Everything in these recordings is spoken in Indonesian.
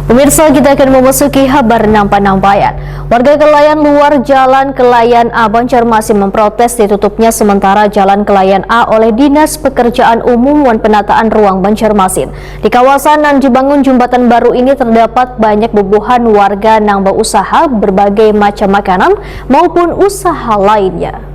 Pemirsa, kita akan memasuki kabar penambaian. Warga Kelayan Luar Jalan Kelayan A Banjarmasin memprotes ditutupnya sementara Jalan Kelayan A oleh Dinas Pekerjaan Umum dan Penataan Ruang Banjarmasin. Di kawasan yang dibangun jembatan baru ini terdapat banyak bubuhan warga yang berusaha berbagai macam makanan maupun usaha lainnya.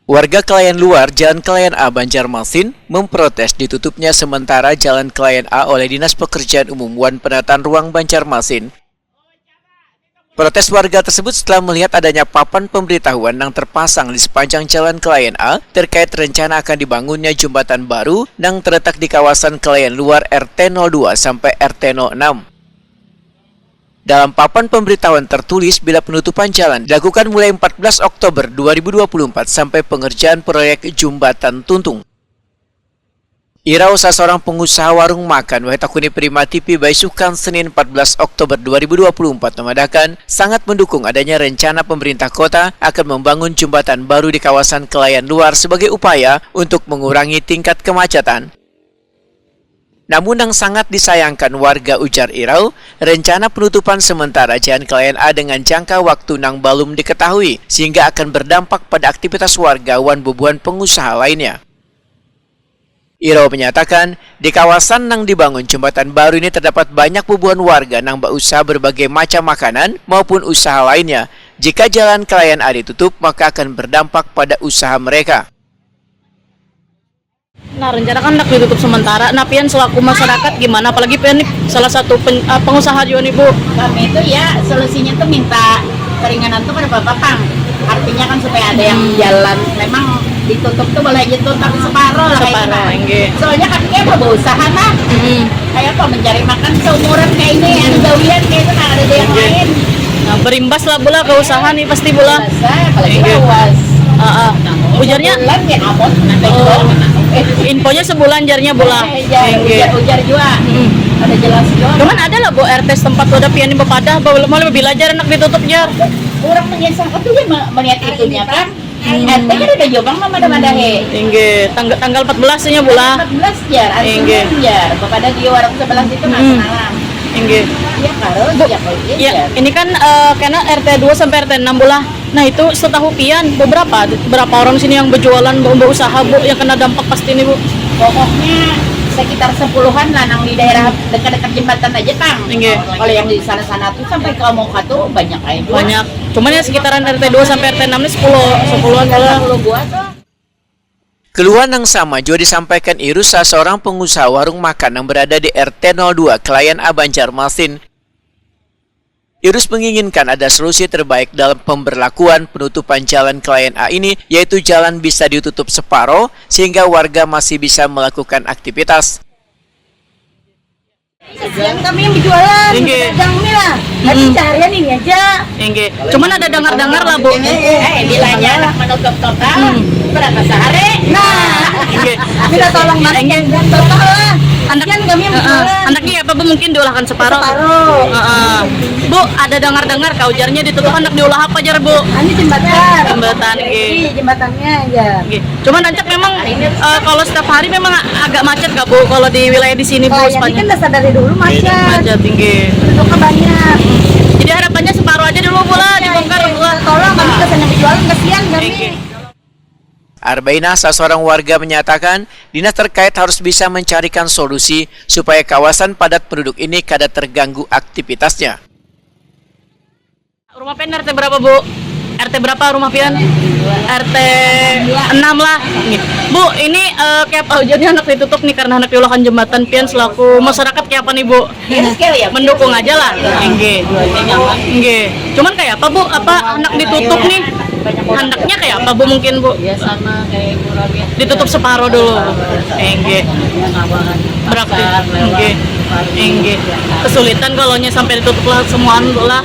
Warga Kelayan Luar Jalan Kelayan A Banjarmasin memprotes ditutupnya sementara Jalan Kelayan A oleh Dinas Pekerjaan Umum dan Penataan Ruang Banjarmasin. Protes warga tersebut setelah melihat adanya papan pemberitahuan yang terpasang di sepanjang Jalan Kelayan A terkait rencana akan dibangunnya jembatan baru yang terletak di kawasan Kelayan Luar RT 02 sampai RT 06. Dalam papan pemberitahuan tertulis bila penutupan jalan dilakukan mulai 14 Oktober 2024 sampai pengerjaan proyek Jembatan Tuntung. Irau, seorang pengusaha warung makan Wahitakuni Prima TV Baisukan Senin 14 Oktober 2024 mengatakan sangat mendukung adanya rencana pemerintah kota akan membangun jembatan baru di kawasan Kelayan Luar sebagai upaya untuk mengurangi tingkat kemacetan. Namun yang sangat disayangkan warga, ujar Irau, rencana penutupan sementara Jalan Kelayan A dengan jangka waktu yang belum diketahui sehingga akan berdampak pada aktivitas warga wan bubuhan pengusaha lainnya. Irau menyatakan di kawasan yang dibangun jembatan baru ini terdapat banyak bubuhan warga yang berusaha berbagai macam makanan maupun usaha lainnya. Jika Jalan Kelayan A ditutup maka akan berdampak pada usaha mereka. Nah, rencana kan hendak ditutup sementara. Nah, pian selaku masyarakat gimana? Apalagi pian salah satu pengusaha juga nih, Bu. Kami itu ya solusinya tuh minta keringanan tuh pada Bapak. Artinya kan supaya ada yang jalan. Memang ditutup tuh boleh aja tuh tapi separuh lah. Separuh, enggak. Soalnya kan dia mau berusaha mah. Kayak apa mencari makan seumuran kayak ini, anu gawian kayak itu ada yang lain. Nah, berimbas lah bula ke usaha nih pasti bula. Apalagi awas. Ujarnya bulan ya abot nanti infonya sebulan jarnya bula. Ujar juga. Ada jelas juga. Cuman ada lah Bu RT setempat udah pian di Bepadah, mau lebih belajar anak ditutup jar. Orang menyesal itu ya meniat itunya kan. RT kan udah jobang mah ada he. Enggak, tanggal 14 nya bula. 14 jar, artinya jar. Bepadah di warung sebelah situ malam. Enggak. Iya karo ya, ini kan karena RT 2 sampai RT 6 bula. Nah itu setahu pian berapa orang sini yang berjualan berusaha Bu yang kena dampak pasti ini Bu? Pokoknya sekitar 10-an lah yang di daerah dekat-dekat jembatan aja Kang. Kalau yang di sana-sana tuh sampai ke Moka tuh banyak aja. Banyak. Cuman ya sekitaran RT 2 sampai RT 6 ini 10-an lah. 10 buah tuh. Keluhan yang sama juga disampaikan Irus, seorang pengusaha warung makan yang berada di RT 02 Kelayan A Banjarmasin. Irus menginginkan ada solusi terbaik dalam pemberlakuan penutupan Jalan Kelayan A ini, yaitu jalan bisa ditutup separuh sehingga warga masih bisa melakukan aktivitas. Yang kami yang berjualan, pedagang ini lah. Tapi seharian ini aja. Cuman ada dengar-dengar lah Bu. Bilanya anak menutup total berapa sehari? Nah, minta tolong mas. Total lah. Anaknya kami yang berjualan. Anaknya apa Bu mungkin diolahkan separuh. Bu, ada dengar-dengar kaujarnya ditutup anak diolah apa jar Bu? Ini jembatan. Jembatan, Iya, jembatannya aja. Cuman rancak memang kalau setiap hari memang agak macet gak Bu kalau di wilayah di sini Bu? Ini kan dasar dari dulu macet. Macet tinggi. Penduduknya banyak. Jadi harapannya separuh aja dulu Bu lah dibongkar Bu. Tolong kami kesannya berjualan kasihan kami. Arbaina, seorang warga menyatakan dinas terkait harus bisa mencarikan solusi supaya kawasan padat penduduk ini kada terganggu aktivitasnya. Rumah pian RT berapa Bu? RT berapa rumah pian? RT 6 lah. Bu, ini kayak apa hujannya anak ditutup nih karena anak diolahkan jembatan pian selaku masyarakat kayak apa nih Bu? Mendukung aja lah. Enggak. Cuman kayak apa Bu? Apa anak ditutup nih? Anaknya kayak apa Bu mungkin Bu? Ya sama kayak Murabian. Ditutup separuh dulu. Enggak. Berarti enggak. Kesulitan kalau sampai ditutup lah semua lah.